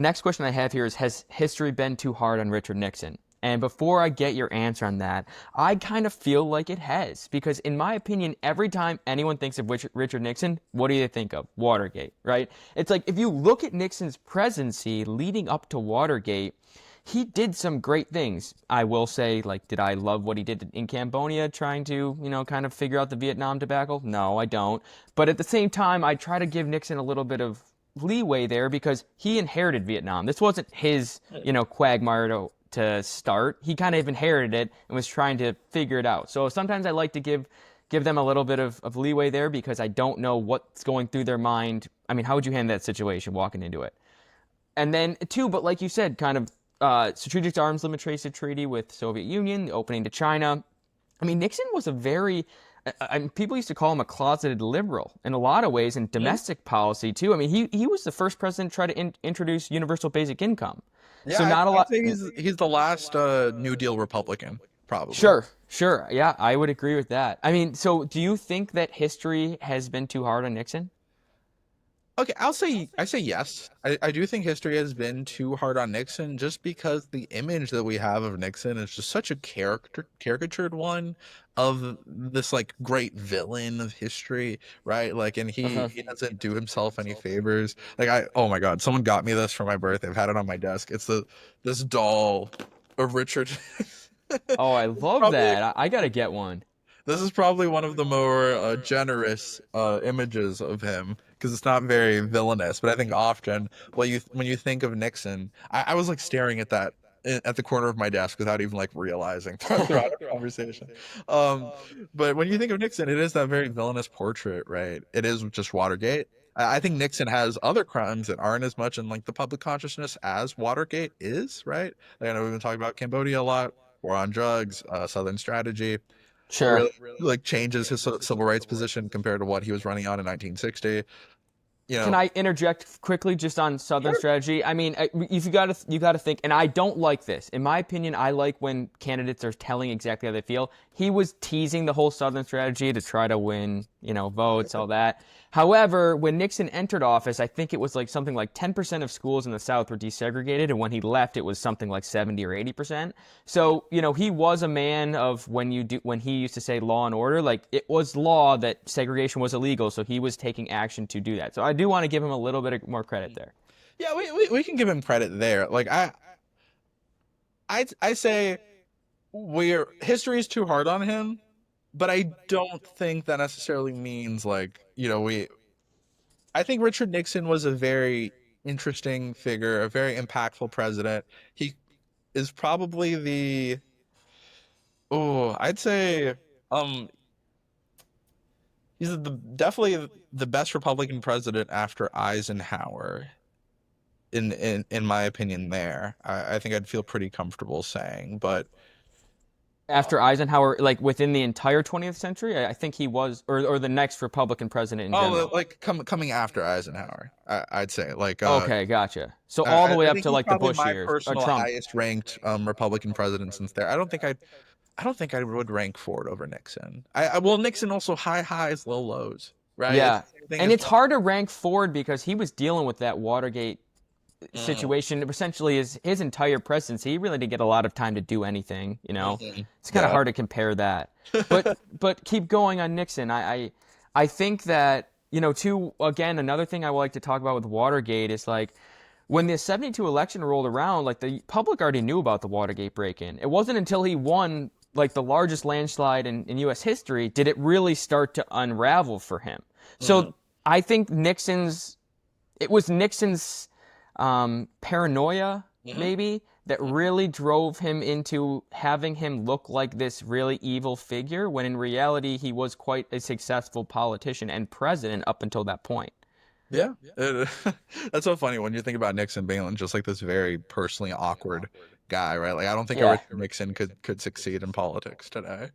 Next question I have here is, has history been too hard on Richard Nixon? And before I get your answer on that, I kind of feel like it has. Because in my opinion, every time anyone thinks of Richard Nixon, what do they think of? Watergate, right? It's like if you look at Nixon's presidency leading up to Watergate, he did some great things. I will say, like, did I love what he did in Cambodia, trying to, kind of figure out the Vietnam debacle? No, I don't. But at the same time, I try to give Nixon a little bit of leeway there because he inherited Vietnam. This wasn't his, quagmire to start. He kind of inherited it and was trying to figure it out. So sometimes I like to give them a little bit of leeway there because I don't know what's going through their mind. I mean, how would you handle that situation walking into it? And then two, but like you said, kind of strategic arms limitation treaty with Soviet Union, the opening to China. I mean, Nixon was a very people used to call him a closeted liberal in a lot of ways in domestic policy too. I mean, he was the first president to try to introduce universal basic income. Yeah, So not a I'd lot. say he's the last New Deal Republican, probably. Sure. Yeah, I would agree with that. I mean, so do you think that history has been too hard on Nixon? Okay, I say yes. I do think history has been too hard on Nixon just because the image that we have of Nixon is just such a caricatured one of this like great villain of history, right? Like, and he Uh-huh. he doesn't do himself any favors. Like oh my God, someone got me this for my birthday. I've had it on my desk. It's this doll of Richard. Oh, I love Probably that. I gotta get one. This is probably one of the more generous images of him because it's not very villainous. But I think often when you think of Nixon, I was like staring at that at the corner of my desk without even like realizing throughout our conversation. Um, but when you think of Nixon, it is that very villainous portrait, right? It is just Watergate. I think Nixon has other crimes that aren't as much in like the public consciousness as Watergate is, right? Like, I know we've been talking about Cambodia a lot, war on drugs, Southern strategy Sure. really like changes his civil rights position compared to what he was running on in 1960. You Can know, I interject quickly just on Southern sure. strategy? I mean, if you got to think, and I don't like this. In my opinion, I like when candidates are telling exactly how they feel. He was teasing the whole Southern strategy to try to win, votes, all that. However, when Nixon entered office, I think it was like something like 10% of schools in the South were desegregated, and when he left, it was something like 70 or 80%. So, he was a man of when he used to say law and order, like it was law that segregation was illegal, so he was taking action to do that. So I do want to give him a little bit more credit there. Yeah, we can give him credit there. Like I say we're history is too hard on him, but I don't think that necessarily means like, we I think Richard Nixon was a very interesting figure, a very impactful president. He is probably I'd say um he's definitely the best Republican president after Eisenhower, in my opinion. There, I think I'd feel pretty comfortable saying, but uh, After Eisenhower, like within the entire 20th century, I think he was, or the next Republican president in general. like coming after Eisenhower, I'd say like Okay, gotcha. So all the way I up think to he's like the probably Bush my years or personal Trump. highest ranked Republican president since there. I don't think I would rank Ford over Nixon. Well, Nixon also high highs, low lows, right? It's Yeah. the same thing And as it's hard to rank Ford because he was dealing with that Watergate Mm, situation essentially his entire presidency. He really didn't get a lot of time to do anything. mhm. It's kind of Yeah. hard to compare that. But keep going on Nixon. I think that, too, again, another thing I would like to talk about with Watergate is like when the 72 election rolled around, like the public already knew about the Watergate break-in. It wasn't until he won like the largest landslide in US history did it really start to unravel for him. Mhm. So I think it was Nixon's paranoia, Mhm. maybe, that really drove him into having him look like this really evil figure, when in reality he was quite a successful politician and president up until that point. Yeah. That's so funny when you think about Nixon being just like this very personally awkward guy, right? Like I don't think a Yeah. Richard Nixon could succeed in politics today.